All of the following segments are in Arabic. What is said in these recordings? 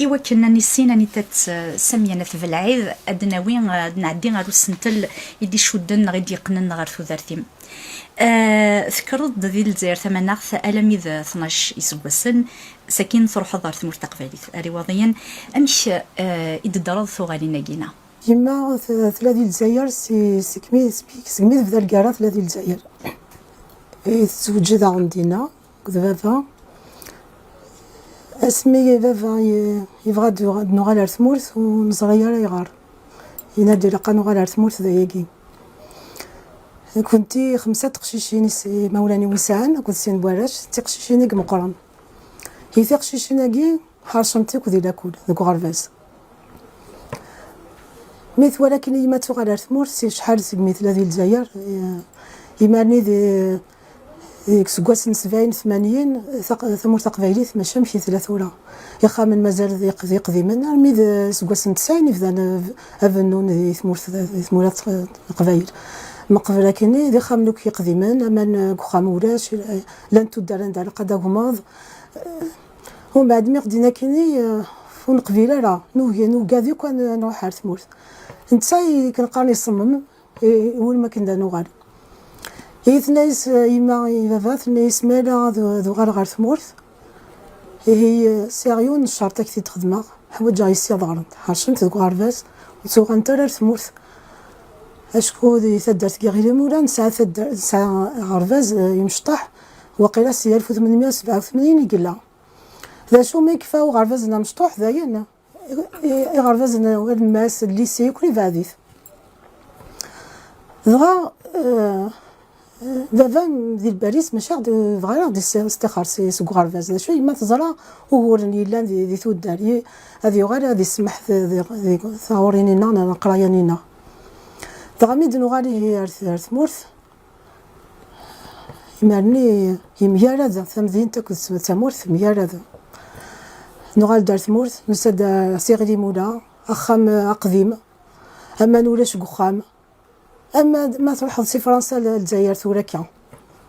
إوا كنا نسينا نتات سمينا في العيد أدناوي نعدي غير السنتل يدي شودن غيدي يقنن غير ثوثارتيم. ذكرت ذي الجزائر ثمانية ألميذ 12 يسوسن ساكن تروح دار ثمور تقباليت رياضيا أمش إددرض ثغالي ناقينا يما ثلاثي الجزائر سكمي سكمي في الكارا ثلاثي الجزائر تزوجت عندنا بابا اسمي بابا يبغى نوغال على ثمورث ونصغير يغار ينادي لقى نوغال على ثمورث ذايقي كنتي 5 تقشيشين مولاني وسعان كنت سين بوالاش تقشيشيني مقرن هي تقشيشيناكي حرشمتي كودي لاكول ذوك غرفاز ميت ولكن يما توغال على ثمورث شحال سميت هذه الجزائر يماني ديك سكواسن 70 ثمور تقبايليت ماشي مشي 3 ولا يا من مازال يقديمن ميد سكواسن 90 يفدان افنون دي ثمورات قبايل ما قبل كايني دي خاملوك يقديمن امان كخام ولاش لان تدارن دار قدا غماض ومن بعد ما قدينا كايني فون قبيله لا نو كادي كان نروح على ثمورت نتاي كنقاني نصمم اول ما كندا نوغال هي ثنايس يما بابا ثنايس مالا ذو غار ثمورت هي سيريون الشرطه كي تخدمها حوايج غيسير ضغرن حاشمت ذوك غارفاس وتسوق انت لثمورت اشكو دي ثدرت كي غير مولا ساعه غرفاز يمشطح وقيلا سي 1887 يقلا ذا شو ما يكفاو غرفازنا مشطوح ذايا غرفازنا الماس الليسي كل فاديث دغا بابا ديال باريس ماشي فغالا دي استخار سي غرفاز شويه ما تزرع وهو يلا دي توداري هذه غير هذه السمح دي ثورينينا نقرايانينا دغاميد نوغالي ثمورث يمرني يميارد ثمدين تاكل ثمورث ميارد نوغال دار ثمورث نسد سيغلي مولا اخام اقديم اما نولاش قخام اما ما تروح سي فرنسا للجزائر ثوركا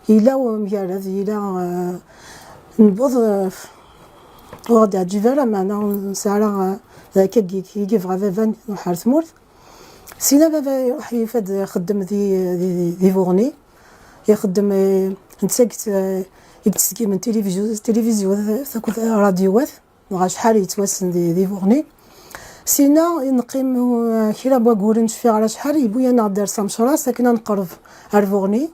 إلا وميارد إلا نبوض وغدا جيفالا معنا نسارا ذاك كي فغافان نروح ثمورث سينا بابا يروح يفاد يخدم دي فورني يخدم نتسقت يكتسكي من تلفزيون ثاك راديوات وغا شحال يتواسن دي فورني سينا نقيم كيرا بواكورن شفي على شحال يبويا نقدر سامشرا ساكنه نقرب على الفورني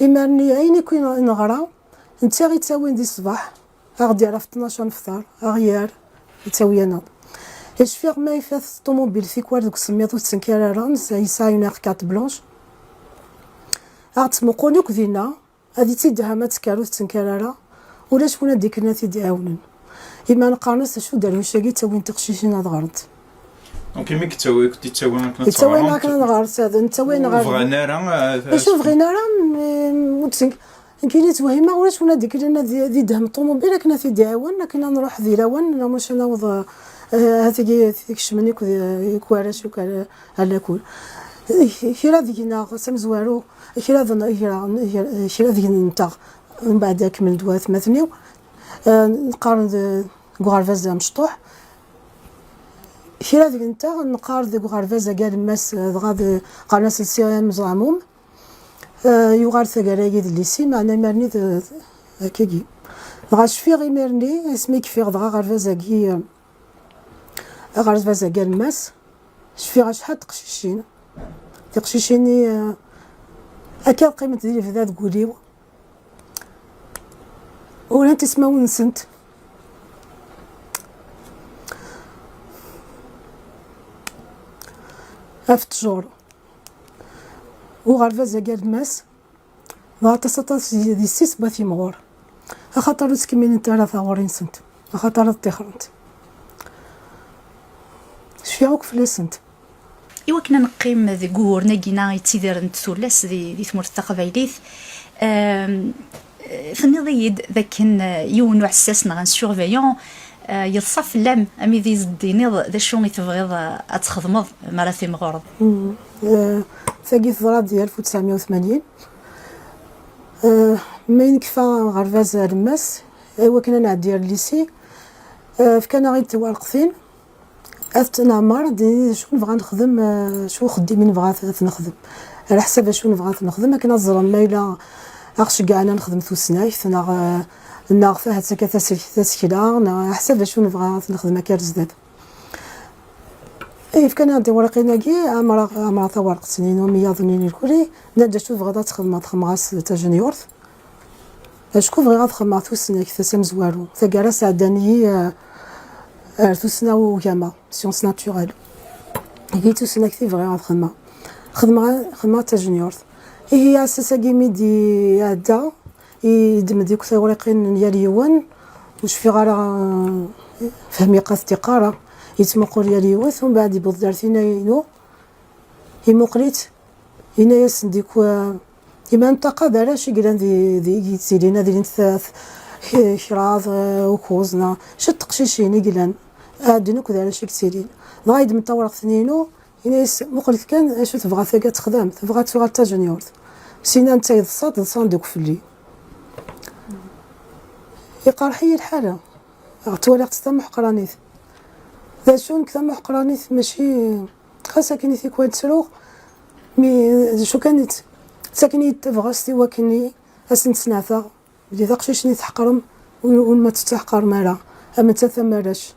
إماني عيني كي نغرا نتا غيتساوين دي الصباح غادي على 12 نفطر غيار يتساوي انا يشفيغ ما يفاث طوموبيل في كوار دوك سميتو تسنكرارا يسايون كارت بلونش غتسمقوني كدينا هادي تيدها ما تسكارو تسنكرارا ولا شكون هاديك الناس يدعاونن إما نقارنس شو دارو شاكي تاوين تقشيشين هاد غرض دونك ملي كنتي تساوي كنا نغارس هذا نتاوي نغارس بغينا راه شوف بغينا راه كاين توهمه ولا شكون هذيك اللي دهم الطوموبيل كنا في دعاون كنا نروح ذيراون لا مش نوض هذيك الشمني كواراش على كل كيرا دينا قسم زوارو كيرا ديك نتا من بعد كمل دوات مثني نقارن غارفاز مشطوح كيرا ديك نتا نقارن غارفاز قال ماس غاد قناص السيام زعموم يغار ثقالاقي الليسي معنا مرني هكاكي غاش في غي مرني اسمي كفي غدغا غارفازاكي غارفازا قال ماس شفي غا شحال تقشيشيني اكاد قيمة ديالي في ذا تقوليو ولا تسمعوا نسنت افتجور وغرفازا قال ماس غاتصطاس دي سيس باثي مغور خاطر تكمين انت راه ثورين سنت خاطر تخرنت شفيعوك فلسنت إوا كنا نقيم ذي قور ناقينا يتسيدر نتثلاس ذي ثمورت تقبايليث فنضيد ذاك يون وعساسنا غان سورفيون يتصف اللام امي ذي زدينيض ذا شو تبغيض تخدمض مراثي مغرض ثاقي ثورة ديال 1980 ما ينكفى غرفاز الماس ايوا كنا نعدي الليسي فكان غير توالقثين اثنا مرض شو نبغى نخدم، شو خدامين نبغى نخدم على حسب شو نبغى نخدم. كنا الزرم مايله اخش كاع انا نخدم ثوسنايت انا فيها تسكيله انا حسب شو نبغى نخدم كارزداد. كان عندي ورقينا كي عمرها ورق سنين ومية ظنيني الكوري نادى شوف غادا تخدم غاس تا جونيورث اشكو بغي غتخدم ثوسنايت ثسام زوارو ثقارا سعداني ثوسنا وجامع سيونس ناتوريل كي ثوسنا كثير بغي غتخدم خدمة تا جونيورث. هي اساسا كيمي دي عدا يدم ديك ورقين ديال يوان واش في غالا فهمي قاصتي قاره يتمقر يا ليوث ومن بعد يبوض دارتينا ينو يمقريت هنا يسنديك إما منطقة داراش يقلان دي تسيلينا دي نثاث شراض وكوزنا شد تقشيشين يقلان عادنوك داراش يكسيلين ضايد من طورق ثنينو هنا مقريت كان شو تبغى ثقة تخدم تبغى تشغل تا جونيور سينا نتا يضصاد دوك فلي يقارحي الحالة توالي تستمح قرانيث ذا شون كثر محقرانيت ماشي خاصة كني في كواد سروق مي شو كانت ساكني تفغستي وكني اسن سناثا بدي ذاقشي تحقرم وما تستحقر مالا اما تثمرش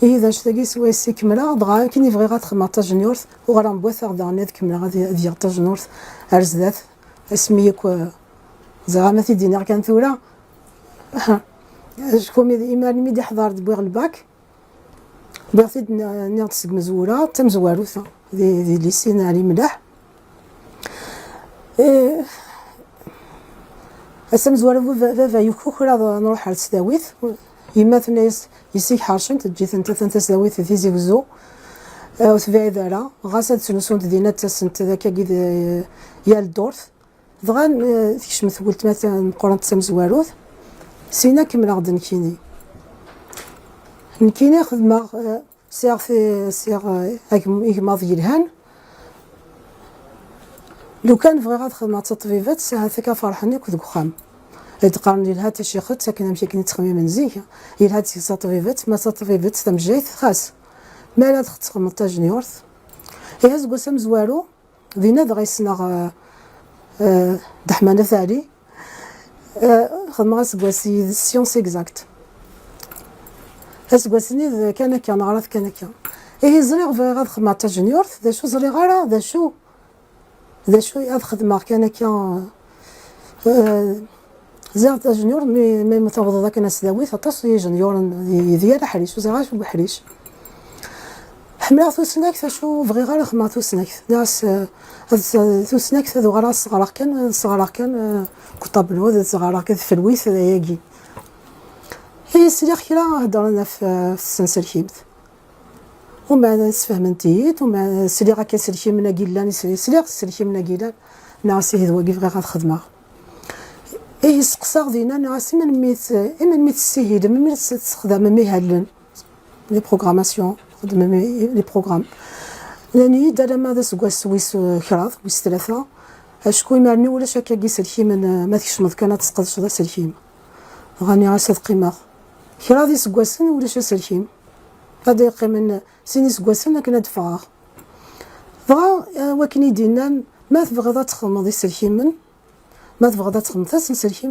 اذا شتاكي سوا سي كملا دغا كني بغي غتخدم تا جونيورث وغرام بوثا دانيت كملا غادي ديال تا جونيورث ارزدات اسميك زعما في دينار كان ثورة شكون ايمان ميدي حضرت بوغ الباك بغيت نغتسق مزورة تا مزواروثة دي ليسي ناري ملاح اسا مزوارو فافا يوكوك راه نروح على تسداويث يما ثنايس يسيك حارشن تجي ثنتا تسداويث في زيوزو وثباع دارا غاسا تسلسون دينا تسنت ذاك كيد يا الدورث دغا فيش مثولت مثلا قران تسمزواروث سينا كمل غدا نكيني خدمة سيغ في سيغ إكماض يلهان لو كان بغي غتخدم تطبيبات ساعة ثكا فرحني كنت خام تقارن لي لها شي خد ساكنه مشي كني تخمي من زيك يلها تطبيبات ما تطبيبات تمجيت خاص ما لا تخدم تا جونيورث يهز قسم زوارو دينا دغا يسنا دحمانه ثالي خدمه غاس كواسي سيونس اكزاكت اسكواسني كان نعرف كان زريغ في غاد خدمة تا جونيورث ذا شو زريغ راه ذا شو غاد خدمة كان زيغ تا جونيور مي متوضا كان سداويت عطاس جونيور ديال حريش وزريغ شو بحريش حملا ثوسناك شو بغي غير خدمة ثوسناك ناس ثوسناك ذو غرا صغار كان كطابلو ذا صغار كان في الويث ياكي هي سليخ كلا هضرنا في السنسركيمت ومع نسفهمنتيت ومع سليغ هكا سلكي منا كيلان سليغ سلكي منا كيلان ناعسي هذا واقف غير غتخدمها سقساغ دينا ناعسي من ميت السهيل من ميت تستخدم ميهالن لي بروغراماسيون خدم لي بروغرام لاني دالا ماذا سكواس ويس كراض ويس ثلاثة اشكو يمارني ولا شاكا كي سلكي من ما تكشمض كانت تسقطش هذا سلكي غاني عاسد قيمة كرا دي سكواسن ولا شا سلكيم هذا يقيم سيني سكواسن كنا دفعه فغا وكني دينا ما تبغى تخدم دي سلكيم ما تبغى تخدم تا سلكيم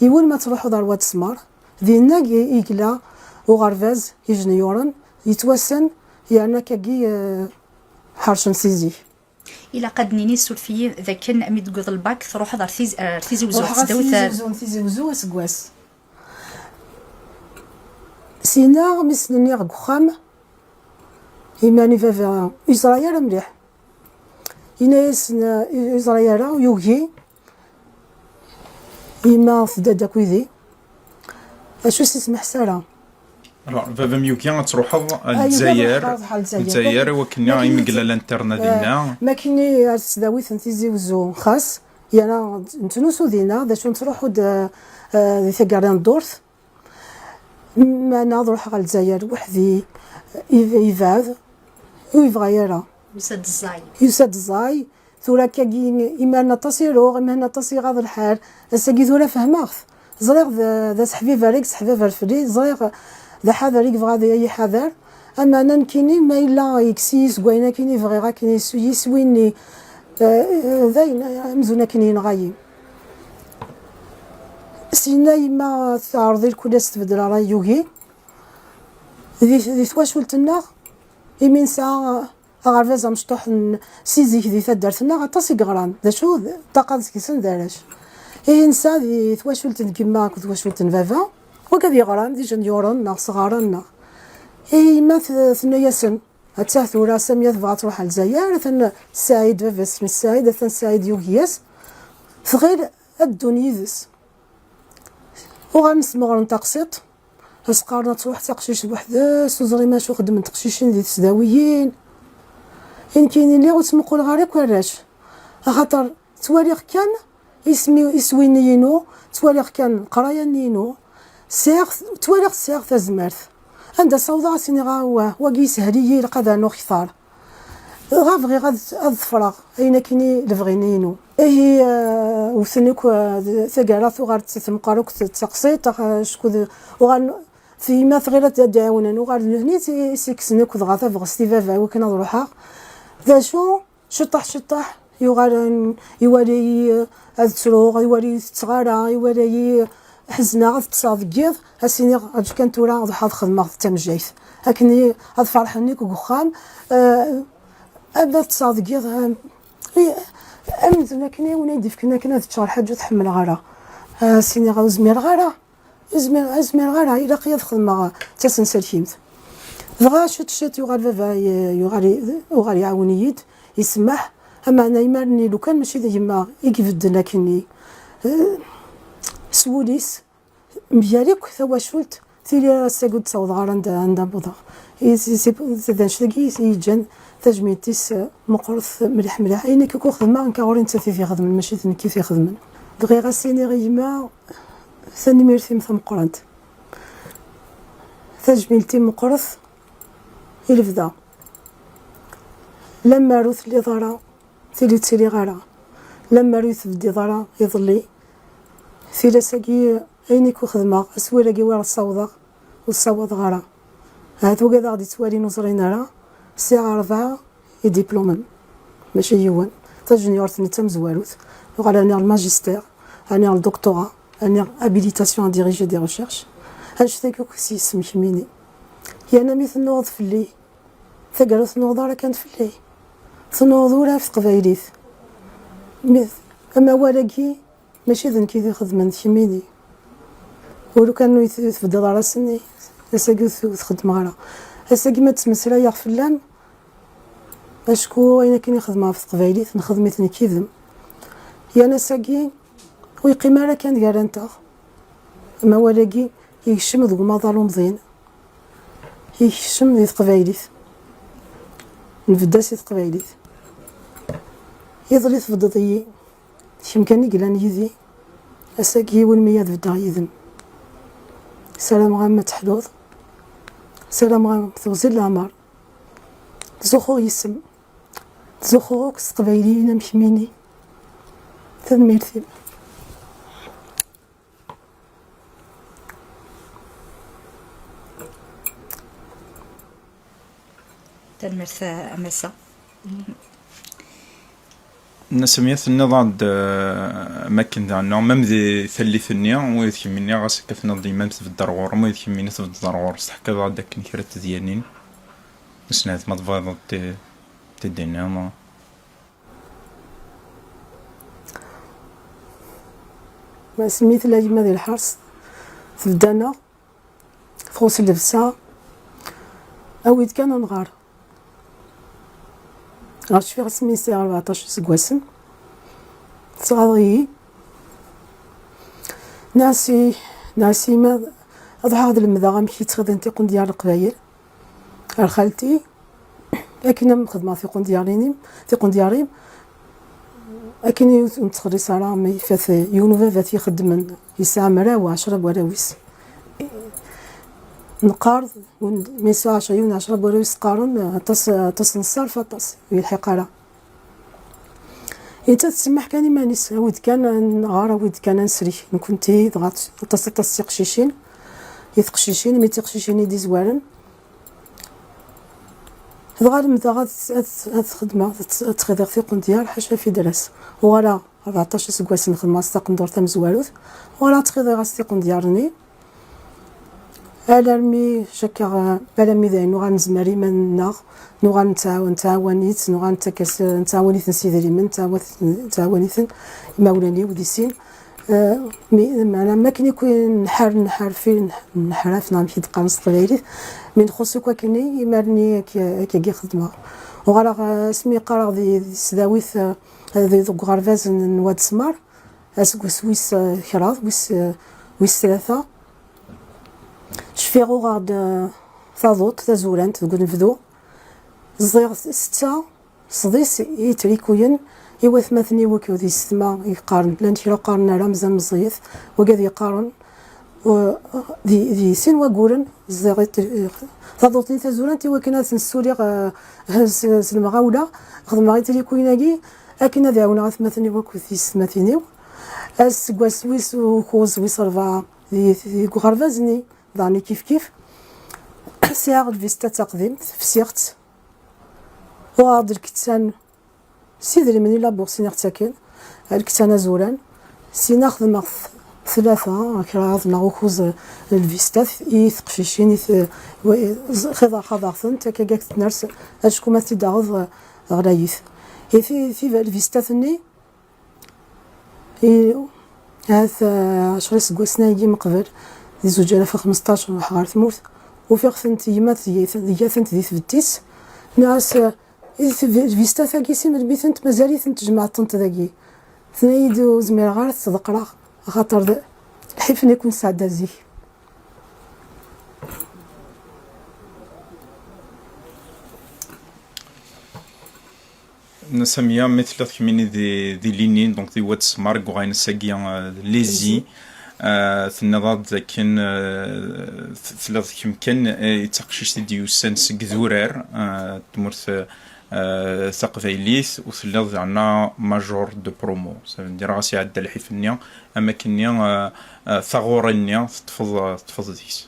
يول ما تروحوا دار واد سمار دينا يقلا وغرفاز يجنيورن يتوسن يعني كاكي حرشن سيزي إلا قد نيني سولفي ذا كان أمي تقول الباك تروح دار ثيزي وزو ثيزي وزو سكواس سينا مسنني غخام إيماني فافا إسرائيل مليح إناس إسرائيل يوغي إما في دادا كويدي أشو سيسمح سارة فافا ميوكي تروحوا للجزائر وكنا يمقلا الانترنت ديالنا ما كايني السداويت نتيزي وزو خاص يانا نتنوسو دينا دا شو نروحو دي ثقارين دورث ما نروح على الجزائر وحدي يفاد ويبغى يرى يسد الزاي ثورا كاين إما تصيرو إما تصير غاض الحال الساقي ثورا فهماخ زريغ ذا سحبي فاريك سحبي فارفري زريغ ذا حذر يبغى هذا أي حذر. أما أنا كيني ما إلا يكسيس قوينا كيني فغيغا كيني يسويني ذاين مزونا كيني نغايم سينا يما تعرضي الكل تبدل راه يوغي ذي ثواشولتنا يمين ساعة أغرفاز مشطوح سيزيك ذي ثدرتنا غطاسي قغران ذا شو طاقة كيسن دارش نسا ذي ثواشولتن كيما ثواشولتن فافا وكذي غران ذي جن يورن صغارنا يما ثنياسن هتا ثورا سامية تبغى تروح للجزائر ثن سعيد فافا اسم السعيد ثن سعيد يوغياس فغير الدنيا ذس وغنسمع غير تقسيط اسقارنا تروح تقشيش بوحداس وزري ما شو خدم تقشيشين ذي تسداويين كاينين اللي غتسمقوا الغريق وراش خاطر تواريخ كان يسوينينو تواريخ كان قرايه نينو سيغ تواريخ سيغ تزمرث عندها صوضه سيني غا واقيس هريي لقد نو خثار غافغي غاد الفراغ اين كايني لفغينينو اي وثنيك ثقالات وغار تمقاروك تقسيط شكو وغان فيما ثغيرة دعاونا وغار هني سيكسنيك ضغاثا فغستي فافا وكنا نروحها ذا شو شطح يوالي هاد تروغ يوالي تغارة يوالي حزنا غاد تصادقيض هاسيني غاد كان تورا ضحى خدمة تمجيث هاكني هاد فرحنيك وخام هاد تصادقيض أمزنا كنا ونيدي فكنا كنا تشغل حاجة تحمل غارة سيني غاو زمير غارة زمير غارة إلا قياد خدمة تسنسل كيمت دغا شت يغال فافا يغال يعاونيد يسمح أما أنا يمارني لو كان ماشي ديما يكفدنا كني سوليس مبياليك ثوا شولت ثيري راسا قد تصوض غار عند بوضا زادنش تلاقي يجان تجميتيس مقرث مليح أيني كيكو خدمة نكاوري نتا في خدم ماشي كيف في خدمة دغيا غاسيني غيما ثاني ميرثي مثل مقرنت تجميلتي مقرث يلفدا لما روث لي ضرا ثيلي تسيري غارة لما روث بدي ضرا يظلي ثيلا ساقي عينيك وخدمة اسويلاقي وير الصوضة والصوض غارة هادو قادا غادي توالي نوزرين راه الساعة 4 يديبلومن ماشي يوان تا جونيور ثني تا مزواروث وغالا أنا الماجستير أنا الدكتوراه أنا هابيليتاسيون ديريجي دي ريشيرش هانشتاكو كسي سمكميني هي أنا مثل نوض فلي ثقالوث نوض راه كانت فلي تنوض ولا في قبايليث أما والاكي ماشي ذن كي خدمة كميني ولو كانوا يتفدى راسني اساكي تخدم غارة اساكي ما تسمسلا يا فلان اشكو اين كاين خدمه في قبايليث نخدمتني كيذم يا انا ساكي ويقيم راه كان كارانتا اما والاكي يشم ذو ما ظلوا مزين يشم ذي قبايليث نبدا سي قبايليث يضري تفضضي شمكاني قلان يذي اساكي والمية بدا يذم سلام غام تحلوض سلام غام توزير العمر زخو يسم زخو كس قبايلينا مكميني تنميرتي تنمرث أمسا نسميت النضاد مكن دعنا مم ذي ثلث النيا ويتكمني غاس كفنا ديما في الدرغور ما يتكمني في الدرغور استحكى بعد داك نكرت ديالين مسنات ما تفاضل تدينا ما سميت الهجمة ديال الحرس في الدنا فوس اللبسة أويد كان نغار غاش في رسمي سي 14 سكواسن صغاري ناسي ما أضحى هذا المذا غامشي تخدم في قنديار القبايل خالتي لكن مخدمة في قندياريم لكن نتخري صراحة ما يفات يونوفا فات يخدم يساع مراوة 10 براويس نقارض من يساع 10 براويس قارن تص نصار فطس يلحق على انت تسمح كاني ما نس ود كان نغار ود كان نسري كنتي ضغط تصيق شيشين يتقشيشين مي تقشيشين يدي زوارن غالب متى هاد الخدمة تخدر في قنديار حاشا في درس وغالا 14 سكواس نخدم استقن دور تم زواروث وغالا تخدر غاستي قنديارني ألرمي شكا بلامي ذاين نو غنزمري من ناغ نو غنتعاونيت نو غنتكاس نتعاونيت نسيدري من تعاونيت مولاني وديسين معنا ما كاين يكون نحار في نحرف نعم في دقانص طغيري من خصو كايني يمرني كي خدمه وغالا سمي قرا دي سداويث دي غرفاز نواد سمار اسكو سويس كراض ويس ثلاثه شفيغو غاد ثاضوت تزورانت تقول نفذو زيغ ستة صديس يتريكوين يوث مثني وكيو ذي السما يقارن لان شيرا قارن رمزا مزيث وقاذ يقارن ذي سين وقورن زيغ ثاضوتني تزورانت وكنا تنسولي المغاولة خدم غاية تريكويناكي أكنا ذي عونا غاث مثني وكيو ذي السما ثينيو أسكوا سويس وكوز ويس ربعة ذي غرفازني ضعني كيف سياغ الفيستا تقديم فسيغت وغاد الكتان سيدري مني لابور سينيغ تاكين الكتان زوران سينا خدمة ثلاثة كراض نغوكوز الفيستا يثقشيشين خضا خضاغثن تاكا كاك تنرس اشكو ما تداغض غرايث في الفيستا ثني هاث 10 سكواسنا يجي مقبل دي 2015 وحغار ثمورت وفي خفنت يمات ثنت ذي ثبتيس ناس فيستا ثاكي سيمر بيثنت مازالي ثنت جمعت ذاكي ثنايدو زمير غار تذقرا خاطر الحيف يكون سعدا زي نسميها مثل كميني دي لينين دونك دي وات سمارك وغاين ساكيا ليزي ثنضاد ذاكن ثلاث كمكن يتقشيش دي يوسان سكذورار تمرث ثقفيليث وثلاث عنا ماجور دو برومو ندير راسي عدا الحيفنيا اماكنيا ثغورنيا تفض ديس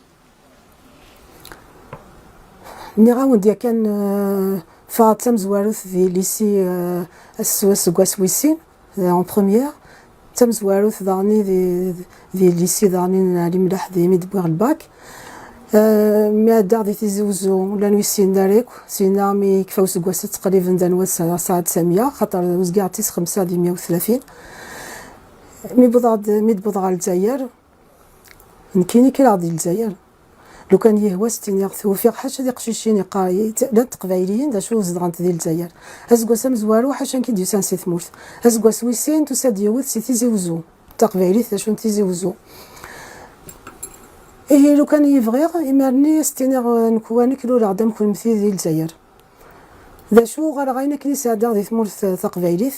نغاون ديا كان فاطم زواروث في ليسي السويس كواسويسين اون بروميير تم زواروث داني دي ليسي داني علي ملاح دي ميدبوغ الباك مي دار دي تيزوزو لا نويسين داريك سينا مي كفاو سكواس تقريبا دانوا ساعه 900 خاطر وزكاعتيس 5 دي 130 مي بضع الجزائر نكيني كي راضي الجزائر لو كان يهوى ستين يغثو في حاجه دي قشيشين يقاي لا تقبايليين دا شو زدغانت ديال الجزائر ازكوا سمزوارو حاشا كي ديو سان سي ثمورت ازكوا سويسين تو ساديوت سي تيزي وزو تقبايلي دا شو تيزي وزو إيه لو كان يبغيغ يمرني ستينيغ نكواني كيلو العدم كل مثيل ديال الجزائر ذا شو غير غاينا كني سادا دي ثمورت تقبايليث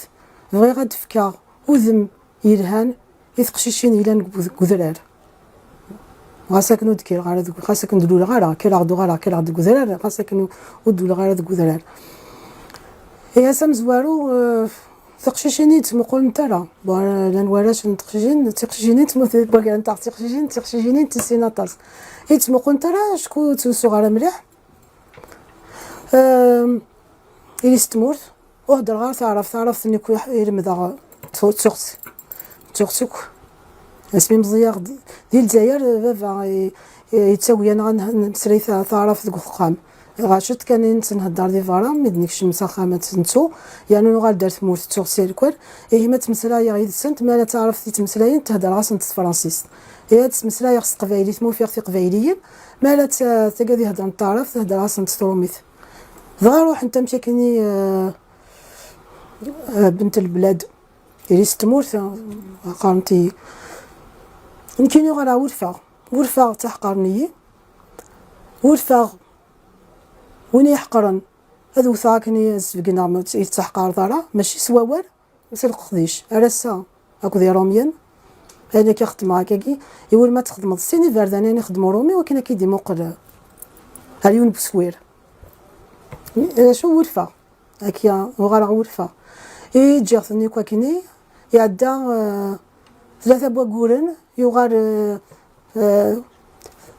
بغي غاد فكا وذم يلهان يثقشيشين إلى كذرار غاساك نود كير غار غاساك ندلو غارا كير غدو غارا كير غدو كذرار غاساك ودو غارا كذرار هي سمزوارو تقشيشيني تمقول نتالا لان ولاش نتقشيشين تقشيشيني تمثل باقي نتاع تقشيشيني تسيناطاس هي تمقول نتالا شكون صغار مليح إلي ستمورت وهدر غار تعرف اني كو يرمدا تغسك اسمي مزياغ ديال الجزائر بابا يتساوي انا نسري تعرف ذوك القام غاشت كان نهضر دي فارا مدنيك الشمس خامات نتو يعني نغال دارت موت تغسل الكل هي ما تمسلايا غير سنت ما لا تعرف تمسلايا تهضر راس نت فرنسيس هي تمسلايا خص قبايلي مو في قبايليين ما لا تقادي هضر نتعرف تهضر راس نت تروميث ظهر روح انت مشاكني بنت البلاد اللي ستمورت قارنتي يمكن يغرى ورفا تحقرني ورفا وين يحقرن هذو ثاكني سبقنا يتحقر ضرا ماشي سواوال مسل قديش ارسا اكو دي روميان انا كيخدم معاكي يقول ما تخدم السيني فرداني نخدم رومي ولكن كيدي موقل هاليون بسوير شو ورفا هكيا وغرا ورفا جاثني كواكيني يعدا ثلاثه بواقورن يغار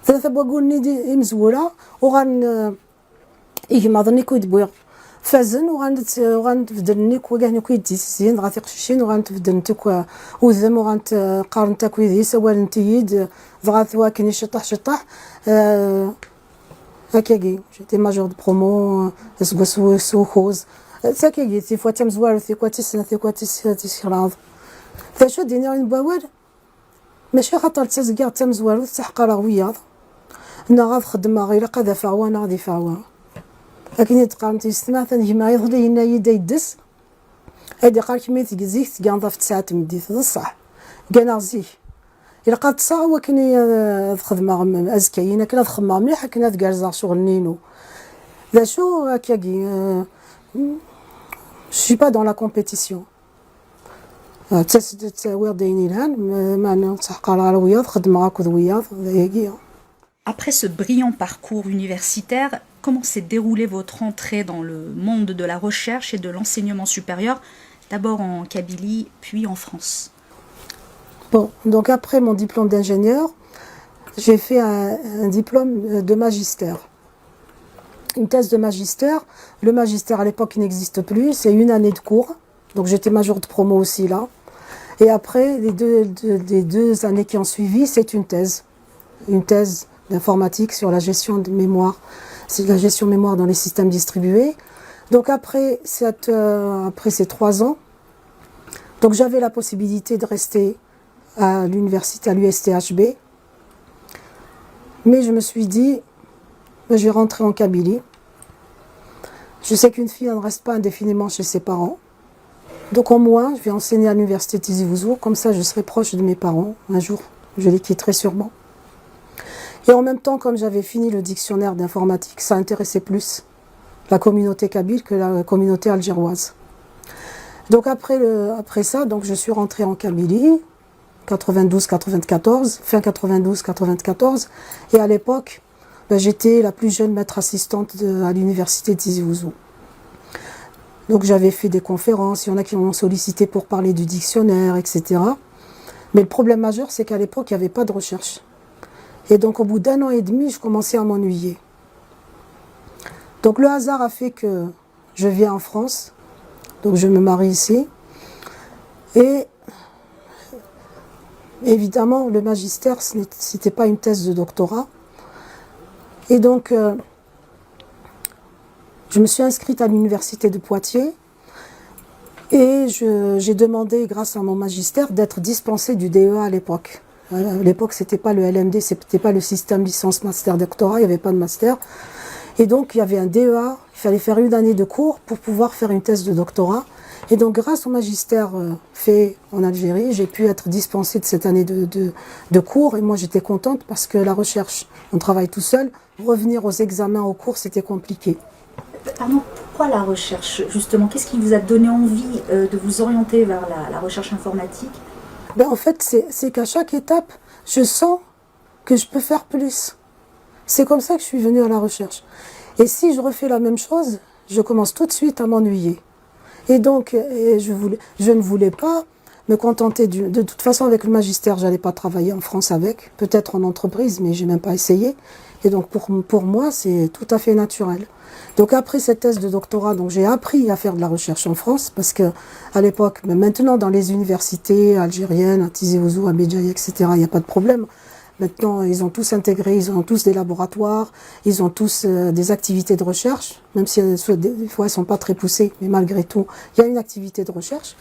ثلاثة بواقولني دي مزولة وغن إيما ظني كويد بويغ فازن وغنتبدل نيك وكاع كويد زين غاتيق شيشين وغنتبدل نتوك وذم وغنتقارن تاكويد هي سوال نتيد ضغط واكني شطح هكاكي جيتي ماجور دو برومو سو خوز هكاكي تي فوا تم زوار تي كوا تسنة تي كوا تسراض فشو دينا نباور ماشي خاطر تزكار تم زوار تحقر وياض انا غاد خدمة غير قاد فعوا انا غادي فعوا لكن يتقارن تيستمع ثاني ما يضلي لنا يدا يدس هادي قال كمية تقزيك تقان ضاف تساعة مديت هذا الصح قانا غزيك إلا قاد تصاع وكني خدمة أزكينا كنا خدمة مليحة كنا تقارزا شغل نينو لا شو هكاكي شي با دون لا كومبيتيسيون تساوير دايني الهان معنا تحقر على وياض خدمة هاكد وياض هاكي. Après ce brillant parcours universitaire, comment s'est déroulée votre entrée dans le monde de la recherche et de l'enseignement supérieur, d'abord en Kabylie, puis en France? Bon, donc après mon diplôme d'ingénieur, j'ai fait un diplôme de magistère. Une thèse de magistère. Le magistère à l'époque n'existe plus, c'est une année de cours. Donc j'étais major de promo aussi là. Et après, les deux années qui ont suivi, c'est une thèse. Une thèse d'informatique sur la gestion de mémoire. C'est la gestion de mémoire dans les systèmes distribués. Donc après ces 3 ans, donc j'avais la possibilité de rester à l'université, à l'USTHB. Mais je me suis dit, je vais rentrer en Kabylie. Je sais qu'une fille ne reste pas indéfiniment chez ses parents. Donc au moins, je vais enseigner à l'université de Tizi Ouzou. Comme ça, je serai proche de mes parents. Un jour, je les quitterai sûrement. Et en même temps, comme j'avais fini le dictionnaire d'informatique, ça intéressait plus la communauté kabyle que la communauté algéroise. Donc après ça, donc je suis rentrée en Kabylie, 92-94, fin 92-94. Et à l'époque, j'étais la plus jeune maître assistante à l'université de Tizi Ouzou. Donc j'avais fait des conférences, il y en a qui m'ont sollicité pour parler du dictionnaire, etc. Mais le problème majeur, c'est qu'à l'époque, il n'y avait pas de recherche. Et donc au bout d'1 an et demi, je commençais à m'ennuyer. Donc le hasard a fait que je viens en France, donc je me marie ici. Et évidemment, le magistère, ce n'était pas une thèse de doctorat. Et donc, je me suis inscrite à l'université de Poitiers et j'ai demandé, grâce à mon magistère, d'être dispensée du DEA à l'époque. À l'époque, c'était pas le LMD, c'était pas le système licence master doctorat, il n'y avait pas de master. Et donc, il y avait un DEA, il fallait faire 1 année de cours pour pouvoir faire une thèse de doctorat. Et donc, grâce au magistère fait en Algérie, j'ai pu être dispensée de cette année de cours. Et moi, j'étais contente parce que la recherche, on travaille tout seul. Revenir aux examens, aux cours, c'était compliqué. Pardon, pourquoi la recherche, justement? Qu'est-ce qui vous a donné envie de vous orienter vers la recherche informatique? En fait, c'est qu'à chaque étape, je sens que je peux faire plus. C'est comme ça que je suis venue à la recherche. Et si je refais la même chose, je commence tout de suite à m'ennuyer. Et donc, je ne voulais pas me contenter de toute façon, avec le magistère, je n'allais pas travailler en France avec, peut-être en entreprise, mais je n'ai même pas essayé. Et donc, pour moi, c'est tout à fait naturel. Donc, après cette thèse de doctorat, donc j'ai appris à faire de la recherche en France, parce que à l'époque, mais maintenant, dans les universités algériennes, à Tizi Ouzou, à Béjaïa, etc., il n'y a pas de problème. Maintenant, ils ont tous intégré, ils ont tous des laboratoires, ils ont tous des activités de recherche, même si des fois elles ne sont pas très poussées, mais malgré tout, il y a une activité de recherche.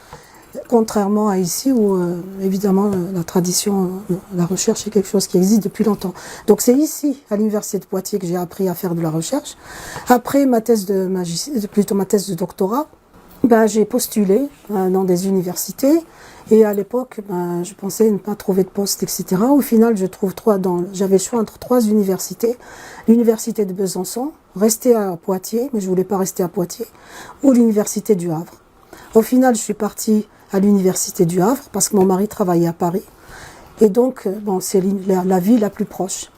Contrairement à ici où, évidemment, la tradition, la recherche est quelque chose qui existe depuis longtemps. Donc c'est ici, à l'université de Poitiers, que j'ai appris à faire de la recherche. Après ma thèse ma thèse de doctorat, j'ai postulé dans des universités. Et à l'époque, je pensais ne pas trouver de poste, etc. Au final, j'avais le choix entre 3 universités. L'université de Besançon, rester à Poitiers, mais je ne voulais pas rester à Poitiers, ou l'université du Havre. Au final, je suis partie à l'université du Havre parce que mon mari travaillait à Paris. Et donc, c'est la ville la plus proche.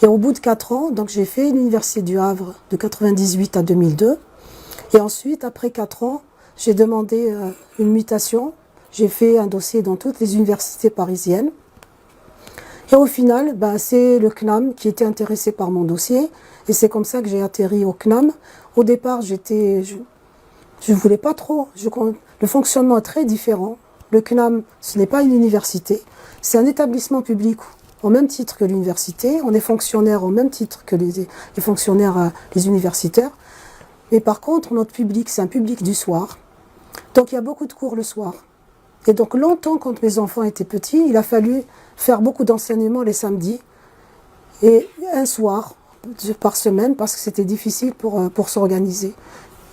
Et au bout de 4 ans, donc j'ai fait l'université du Havre de 98 à 2002. Et ensuite, après 4 ans, j'ai demandé une mutation. J'ai fait un dossier dans toutes les universités parisiennes. Et au final, c'est le CNAM qui était intéressé par mon dossier. Et c'est comme ça que j'ai atterri au CNAM. Au départ, je voulais pas trop. Le fonctionnement est très différent. Le CNAM, ce n'est pas une université. C'est un établissement public au même titre que l'université. On est fonctionnaire au même titre que les fonctionnaires, les universitaires. Mais par contre, notre public, c'est un public du soir. Donc il y a beaucoup de cours le soir. Et donc longtemps, quand mes enfants étaient petits, il a fallu faire beaucoup d'enseignements les samedis et un soir par semaine parce que c'était difficile pour s'organiser.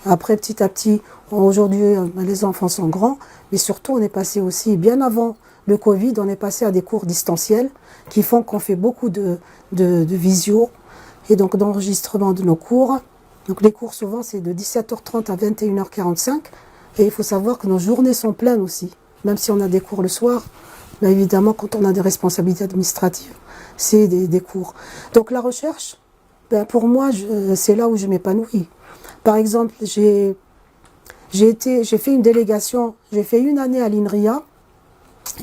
Après, petit à petit, aujourd'hui, les enfants sont grands, mais surtout, on est passé aussi, bien avant le Covid, on est passé à des cours distanciels qui font qu'on fait beaucoup de visio et donc d'enregistrement de nos cours. Donc les cours, souvent, c'est de 17h30 à 21h45 et il faut savoir que nos journées sont pleines aussi. Même si on a des cours le soir, mais évidemment, quand on a des responsabilités administratives, c'est des cours. Donc la recherche, pour moi, c'est là où je m'épanouis. Par exemple, j'ai fait une délégation, j'ai fait une année à l'INRIA.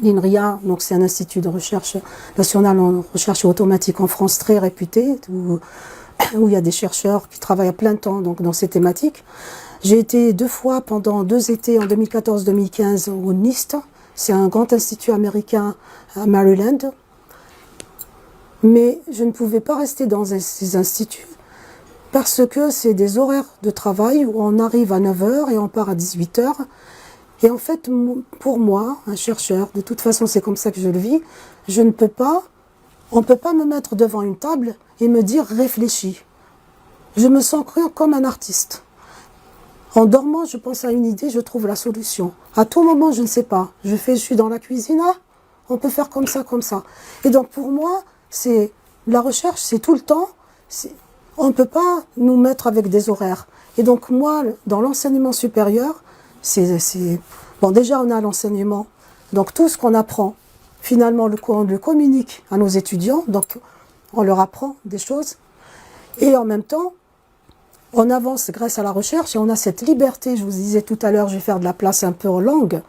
L'INRIA, donc c'est un institut de recherche national en recherche automatique en France très réputé, où il y a des chercheurs qui travaillent à plein temps donc, dans ces thématiques. J'ai été 2 fois pendant 2 étés, en 2014-2015, au NIST. C'est un grand institut américain à Maryland. Mais je ne pouvais pas rester dans ces instituts parce que c'est des horaires de travail où on arrive à 9h et on part à 18h. Et en fait, pour moi, un chercheur, de toute façon c'est comme ça que je le vis, on ne peut pas me mettre devant une table et me dire réfléchis. Je me sens comme un artiste. En dormant, je pense à une idée, je trouve la solution. À tout moment, je ne sais pas. Je suis dans la cuisine, on peut faire comme ça, comme ça. Et donc pour moi, la recherche, c'est tout le temps. On ne peut pas nous mettre avec des horaires. Et donc moi, dans l'enseignement supérieur, bon, déjà on a l'enseignement. Donc tout ce qu'on apprend, finalement, on le communique à nos étudiants. Donc on leur apprend des choses. Et en même temps, on avance grâce à la recherche et on a cette liberté. Je vous disais tout à l'heure, je vais faire de la place un peu aux langues,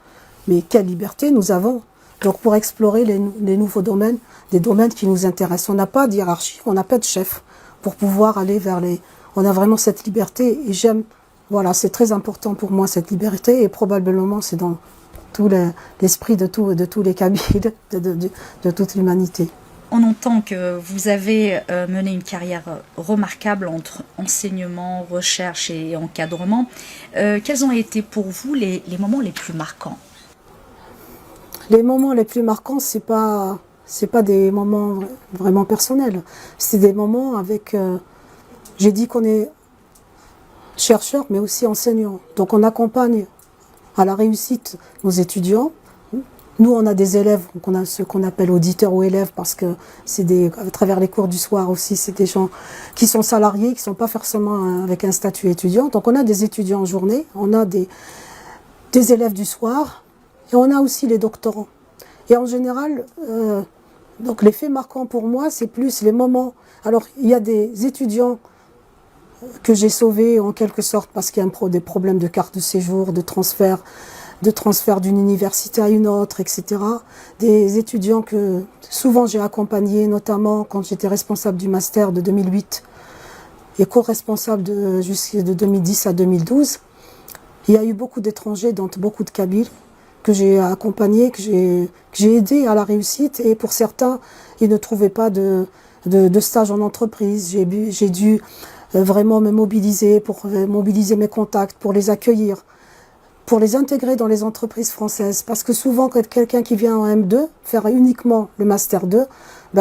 mais quelle liberté nous avons donc pour explorer les nouveaux domaines, des domaines qui nous intéressent. On n'a pas de hiérarchie, on n'a pas de chef pour pouvoir aller vers On a vraiment cette liberté et voilà, c'est très important pour moi cette liberté et probablement c'est dans tout l'esprit de tous les Kabyles, de toute l'humanité. On entend que vous avez mené une carrière remarquable entre enseignement, recherche et encadrement. Quels ont été pour vous les moments les plus marquants ? Les moments les plus marquants, c'est pas des moments vraiment personnels. C'est des moments avec... j'ai dit qu'on est chercheur, mais aussi enseignant. Donc on accompagne à la réussite nos étudiants. Nous, on a des élèves, donc on a ce qu'on appelle auditeurs ou élèves, parce que à travers les cours du soir aussi, c'est des gens qui sont salariés, qui ne sont pas forcément avec un statut étudiant. Donc on a des étudiants en journée, on a des élèves du soir, et on a aussi les doctorants. Et en général, donc les faits marquants pour moi, c'est plus les moments. Alors, il y a des étudiants que j'ai sauvés en quelque sorte parce qu'il y a des problèmes de carte de séjour, de transfert d'une université à une autre, etc. Des étudiants que souvent j'ai accompagnés, notamment quand j'étais responsable du master de 2008 et co-responsable de 2010 à 2012. Il y a eu beaucoup d'étrangers, dont beaucoup de Kabyles, que j'ai accompagnés, que j'ai aidés à la réussite. Et pour certains, ils ne trouvaient pas de stage en entreprise. J'ai dû vraiment me mobiliser pour mobiliser mes contacts, pour les accueillir, pour les intégrer dans les entreprises françaises. Parce que souvent, quand quelqu'un qui vient en M2 faire uniquement le Master 2,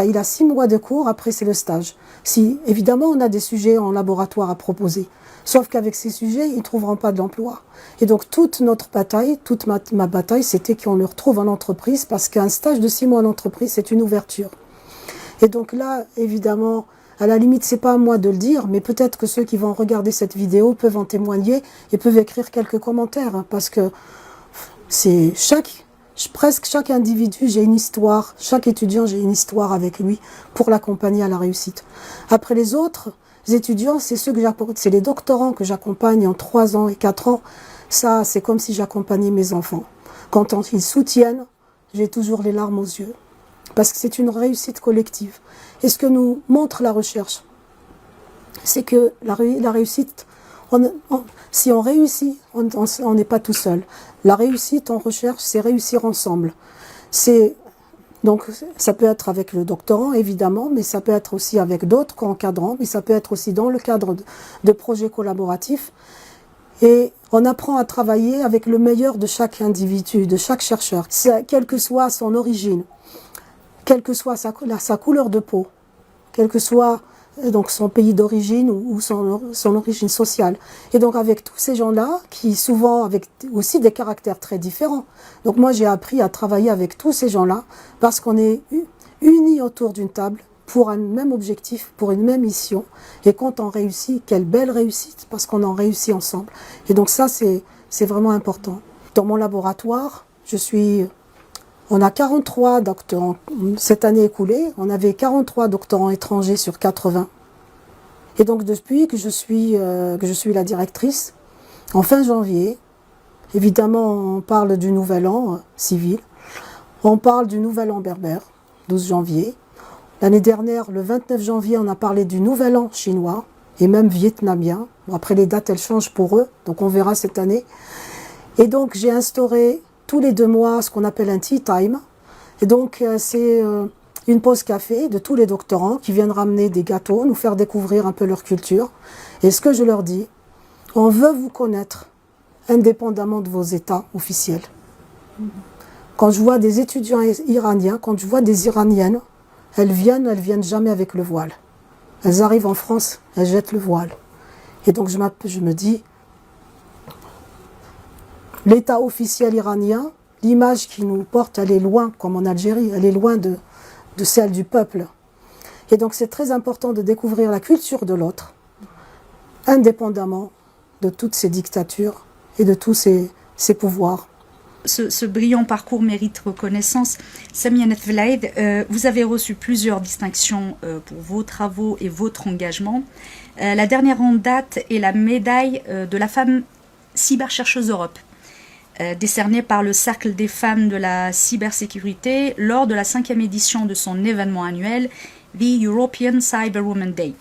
il a 6 mois de cours, après c'est le stage. Si, évidemment, on a des sujets en laboratoire à proposer. Sauf qu'avec ces sujets, ils ne trouveront pas de l'emploi. Et donc toute notre bataille, toute ma bataille, c'était qu'on le retrouve en entreprise, parce qu'un stage de 6 mois en entreprise, c'est une ouverture. Et donc là, évidemment, à la limite, c'est pas à moi de le dire, mais peut-être que ceux qui vont regarder cette vidéo peuvent en témoigner et peuvent écrire quelques commentaires, hein, parce que c'est presque chaque individu, j'ai une histoire, chaque étudiant, j'ai une histoire avec lui pour l'accompagner à la réussite. Après les autres étudiants, c'est les doctorants que j'accompagne en 3 ans et 4 ans. Ça, c'est comme si j'accompagnais mes enfants. Quand ils soutiennent, j'ai toujours les larmes aux yeux. parce que c'est une réussite collective. Et ce que nous montre la recherche, c'est que la réussite, si on réussit, on n'est pas tout seul. La réussite en recherche, c'est réussir ensemble. Donc ça peut être avec le doctorant, évidemment, mais ça peut être aussi avec d'autres co-encadrants, mais ça peut être aussi dans le cadre de projets collaboratifs. Et on apprend à travailler avec le meilleur de chaque individu, de chaque chercheur, quelle que soit son origine, quelle que soit sa couleur de peau, quel que soit donc son pays d'origine ou son origine sociale. Et donc avec tous ces gens-là, qui souvent avec aussi des caractères très différents. Donc moi j'ai appris à travailler avec tous ces gens-là parce qu'on est unis autour d'une table pour un même objectif, pour une même mission. Et quand on réussit, quelle belle réussite, parce qu'on en réussit ensemble. Et donc ça c'est vraiment important. Dans mon laboratoire, on a 43 doctorants. Cette année écoulée, on avait 43 doctorants étrangers sur 80. Et donc depuis que je suis la directrice, en fin janvier, évidemment on parle du nouvel an civil, on parle du nouvel an berbère, 12 janvier. L'année dernière, le 29 janvier, on a parlé du nouvel an chinois et même vietnamien. Bon, après les dates, elles changent pour eux, donc on verra cette année. Et donc j'ai instauré tous les 2 mois ce qu'on appelle un tea time. Et donc c'est une pause café de tous les doctorants qui viennent ramener des gâteaux, nous faire découvrir un peu leur culture. Et ce que je leur dis, on veut vous connaître indépendamment de vos états officiels. Quand je vois des étudiants iraniens, quand je vois des iraniennes, elles viennent jamais avec le voile. Elles arrivent en France, elles jettent le voile. Et donc je me dis, l'état officiel iranien, l'image qui nous porte, elle est loin, comme en Algérie, elle est loin de celle du peuple. Et donc c'est très important de découvrir la culture de l'autre, indépendamment de toutes ces dictatures et de tous ces pouvoirs. Ce brillant parcours mérite reconnaissance. Samia Netvelhaïd, vous avez reçu plusieurs distinctions pour vos travaux et votre engagement. La dernière en date est la médaille de la femme cyberchercheuse Europe, décernée par le Cercle des femmes de la cybersécurité lors de la 5e édition de son événement annuel, The European Cyberwoman Day.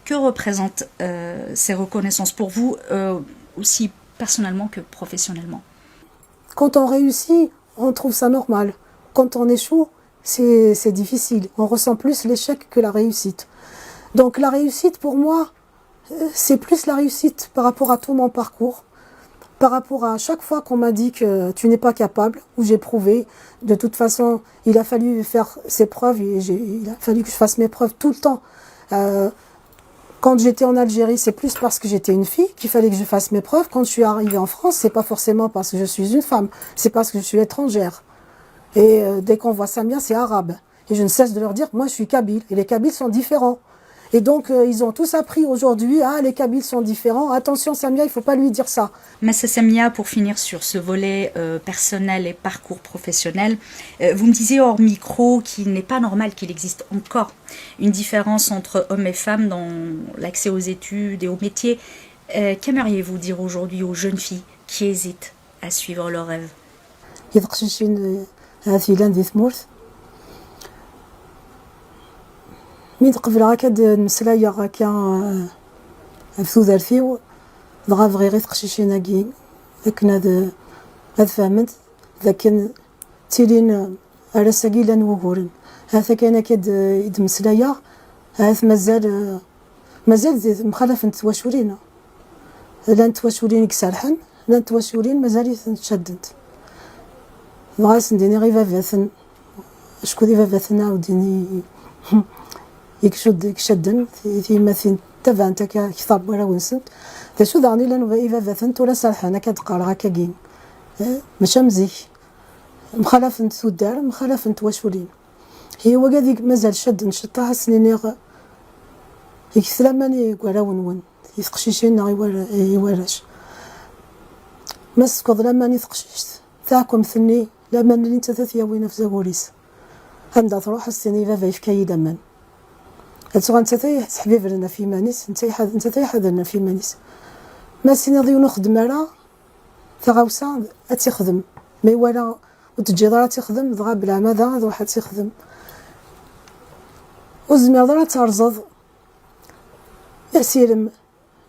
Que représentent ces reconnaissances pour vous, aussi personnellement que professionnellement? Quand on réussit, on trouve ça normal. Quand on échoue, c'est difficile. On ressent plus l'échec que la réussite. Donc la réussite, pour moi, c'est plus la réussite par rapport à tout mon parcours, par rapport à chaque fois qu'on m'a dit que tu n'es pas capable, où j'ai prouvé. De toute façon, il a fallu faire ses preuves, il a fallu que je fasse mes preuves tout le temps. Quand j'étais en Algérie, c'est plus parce que j'étais une fille qu'il fallait que je fasse mes preuves. Quand je suis arrivée en France, c'est pas forcément parce que je suis une femme, c'est parce que je suis étrangère. Et dès qu'on voit Samia, c'est arabe. Et je ne cesse de leur dire, moi je suis kabyle, et les kabyles sont différents. Et donc ils ont tous appris aujourd'hui, les kabyles sont différents, attention Samia, il ne faut pas lui dire ça. Mais Samia, pour finir sur ce volet personnel et parcours professionnel, vous me disiez hors micro qu'il n'est pas normal qu'il existe encore une différence entre hommes et femmes dans l'accès aux études et aux métiers. Qu'aimeriez-vous dire aujourd'hui aux jeunes filles qui hésitent à suivre leurs rêves? من قبل هكا نمسلايا هكا فثوذر فيو دغا فغي تقشيشينا كي لكن هاد فهمت لكن تيلين راساكي لان وهورن هذا كان كد يدمسلايا هذا مازال مخالف نتواشورين لا نتواشورين كسرحن لا نتواشورين مازال تشدنت غاس نديني غير فافاثن شكون دي فافاثنا وديني يكشدن في مثل تفانتا كثاب ولا ونسنت ذا شو دعني لانو إذا ذاثنت ولا صالحانا كتقال هكا كين ماشا مزيك مخالف نتودار مخالف نتواشولين هي وكاديك مازال شد نشطها سنيني يكثلماني ولا ونون يثقشيشين يوالاش ما سكض لماني ثقشيشت ثاكم ثني لما اللي انت ثاثيا وين في زغوريس عندها تروح السني فافا يفكاي لمن هتسوغ انت تحبيب لنا في مانيس انت تيحضرنا في مانيس ما سيني ضيو نخدم على ثغاوسا اتيخدم ما ولا وتجي ضرا تخدم دغا بلا ماذا هذا واحد تخدم وزمير ضرا ترزض يسيرم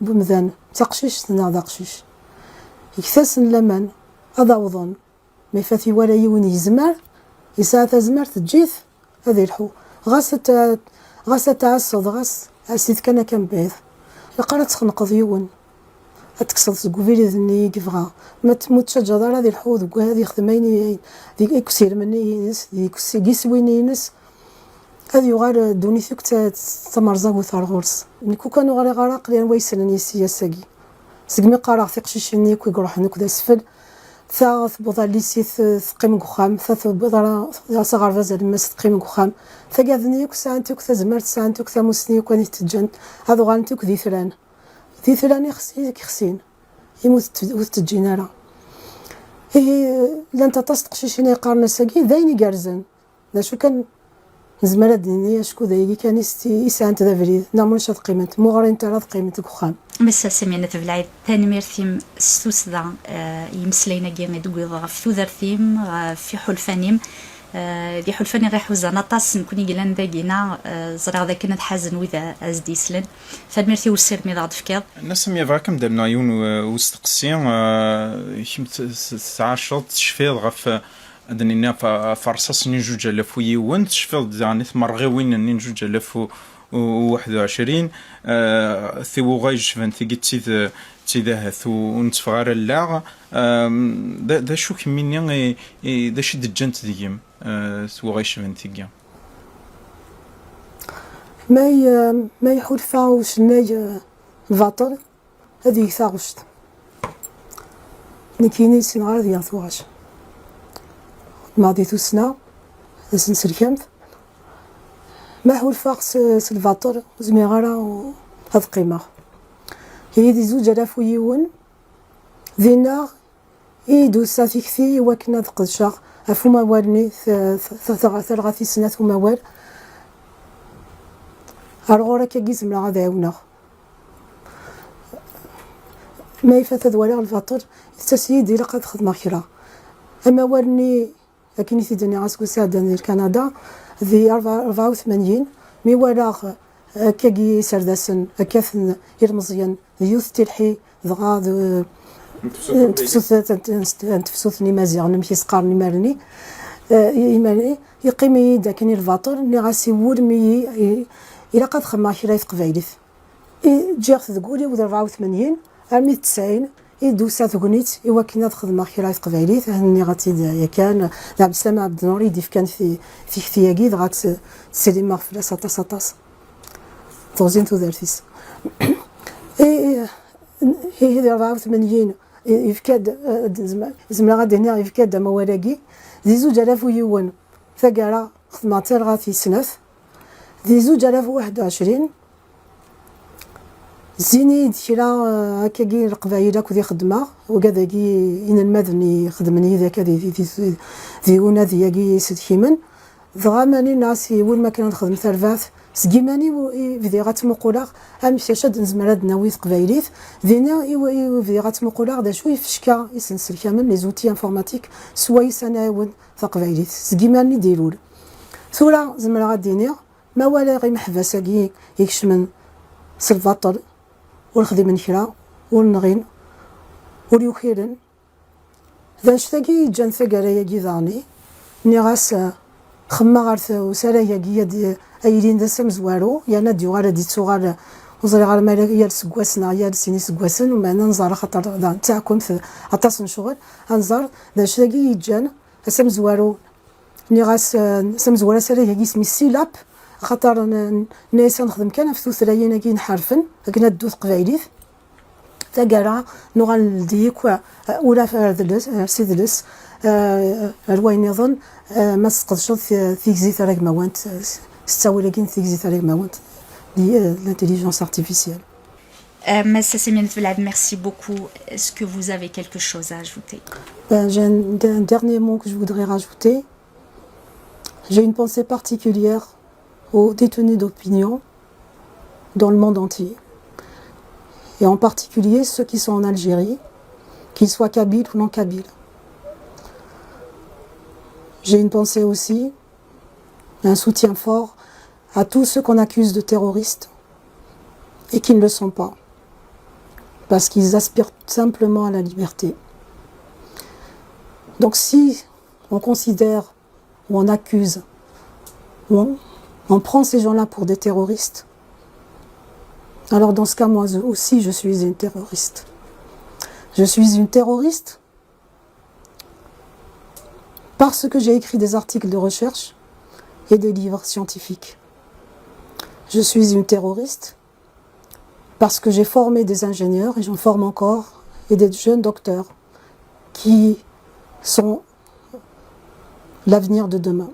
بمذان تقشيش تنا داقشيش يكتسن لمن هذا وظن ما يفاتي ولا يوني يزمر يساعة تزمر تجيث هذا الحو غاس تعصد غاس عسيت كان بعيد لقرا تخنق ديون اتكسر سكوفيلي ذني كيفغا ما تموتش جدار هذه الحوض وهذه يخدميني ديك يكسير مني ينس ديك يسويني ينس هذه يغار دوني ثوك تمرزاق وثار غورس نكو كانوا غاري غراق لان ويسنني السياساكي سقمي قرا ثقشيشني كي يروح نك داسفل ثاث بوضع ليسيث ثقيم قخام ثاث بوضع صغار فازل المس ثقيم قخام ثقاذني كسانتك ثزمرت سانتك ثمسني كوني تجن هذو غانتك ذي ثلان ذي ثلان يخسين يموت وتجينا هي لان تصدق شي قارنا ساقي ذايني قارزن لا شو كان زمالة دينية شكو ذايقي كان يسانت ذا فريد نعمل شاد قيمة مغرين ترى قيمتك وخام مسا سمينا تبلعي ثاني ميرثيم ستوس ذا يمسلينا جيمي دوغي في ذرثيم في حلفانيم دي حلفاني غير حوزانا طاس نكوني قلان داقينا زرع ذا كنا حازن وذا ازديسلن فالميرثي والسير ميضاد فكاض نسمي فاكم دارنا عيون وستقسيم ساعة شوط شفيض غف أدنينا فرصاص نينجوج ألف ويوان شفيض يعني مرغوين نينجوج ألف وواحد وعشرين ثيو غايج فانتي قد تيذاهث ونتفغار اللاغ دا شو كميني دا شد الجنت ديهم ثيو غايج فانتي قيام ما يحول فاوش ناي الفاطر هذه ثاغشت نكيني سنغار ديال ثواش ماضي سنة سنسر كامت ما هو الفاقس سلفاتور زميغارا وهاد قيمة هي دي زوج ألاف ويون ذينا إيدو سافيكثي وكنا دقدشا أفو موالني ثلاثي سنات وموال هالغورا كيجيز ملا غادا يونا ما يفات ولا الفاتور التسييد إلا قد خدمة خيرا أما والني لكن يثيدني عاسكو سادة كندا ذي 84 مي ولاغ كاكي سرداسن كاثن يرمزيان يوث تلحي ضغا تفسوثني مازيغ نمشي سقارني مارني يقيمي داكني الفاطور ني غاسي ورمي إلا قد خما شرايط قبايليث جاغ تقولي و 84 أرمي 90 يدوسا ثغنيت إوا كنا تخدم خيرات قبايليت هني غاتي يا كان عبد السلام عبد النور يديف كان في ختياكي غات سليم فلاس اطاس توزين تو دارتيس هي 84 يفكاد زملا غادي هنا يفكاد موالاكي دي 2000 ويوان ثقارا خدماتي غاتي سنف دي 2021 زيني ديرا هكاكي القبايله كودي خدمه وكذاكي ان المذني خدمني ذاك ذي ونا ذياكي سد حيمن ضغاماني ناسي وين ما كان نخدم ثرفاث سكيماني في غات مقولاغ امشي شاد نزمراد نويت قبايليت ذينا ايوا في غات مقولاغ دا شوي فشكا يسنسل كامل لي زوتي انفورماتيك سواي سناون ثقبايليت سكيماني ديرول ثورا زمرا غاديني ما ولا غير محبساكي يكشمن سلفاتور والخدي من كرا والنغين واليوخيرن ذا شتاكي جان ثقالا ياكي ذاني ني غاس خما غارث وسالا ياكي يد ايلين دا سمزوارو يانا ديوغالا دي تسوغال وزري غار مالا يال سكواسنا يال سيني سكواسن ومعنا نزار خاطر تاعكم في عطاس نشغل انزار ذا شتاكي جان سمزوارو ني غاس سمزوارا سالا ياكي سمي سيلاب خاطر ناس نخدم كان في ثلاثين كي نحرفن كنا دوث قبايليت تاكارا نوغال ديك ولا فردلس سيدلس الوين يظن ما سقطش ثيكزي ثراك موانت ستاوي لكن ثيكزي ثراك موانت دي l'intelligence artificielle. Massa Semyane Tvelab, merci beaucoup. Est-ce que vous avez quelque chose à ajouter? J'ai un dernier mot que je voudrais rajouter. J'ai une pensée particulière aux détenus d'opinion dans le monde entier. Et en particulier ceux qui sont en Algérie, qu'ils soient kabyles ou non kabyles. J'ai une pensée aussi, un soutien fort à tous ceux qu'on accuse de terroristes et qui ne le sont pas, parce qu'ils aspirent simplement à la liberté. Donc si on considère ou on accuse ou on prend ces gens-là pour des terroristes, alors dans ce cas, moi aussi, je suis une terroriste. Je suis une terroriste parce que j'ai écrit des articles de recherche et des livres scientifiques. Je suis une terroriste parce que j'ai formé des ingénieurs, et j'en forme encore, et des jeunes docteurs qui sont l'avenir de demain.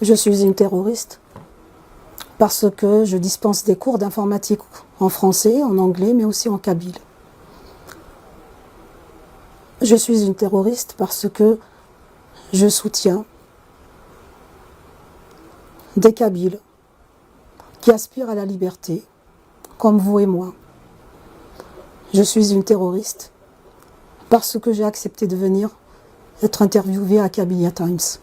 Je suis une terroriste parce que je dispense des cours d'informatique en français, en anglais, mais aussi en kabyle. Je suis une terroriste parce que je soutiens des Kabyles qui aspirent à la liberté, comme vous et moi. Je suis une terroriste parce que j'ai accepté de venir être interviewée à Kabylia Times.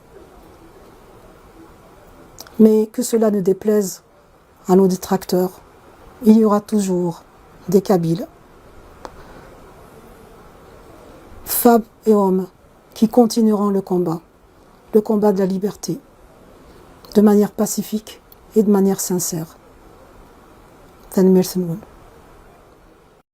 Mais que cela ne déplaise à nos détracteurs, il y aura toujours des Kabyles, femmes et hommes, qui continueront le combat de la liberté, de manière pacifique et de manière sincère. Tanmir Senwoun.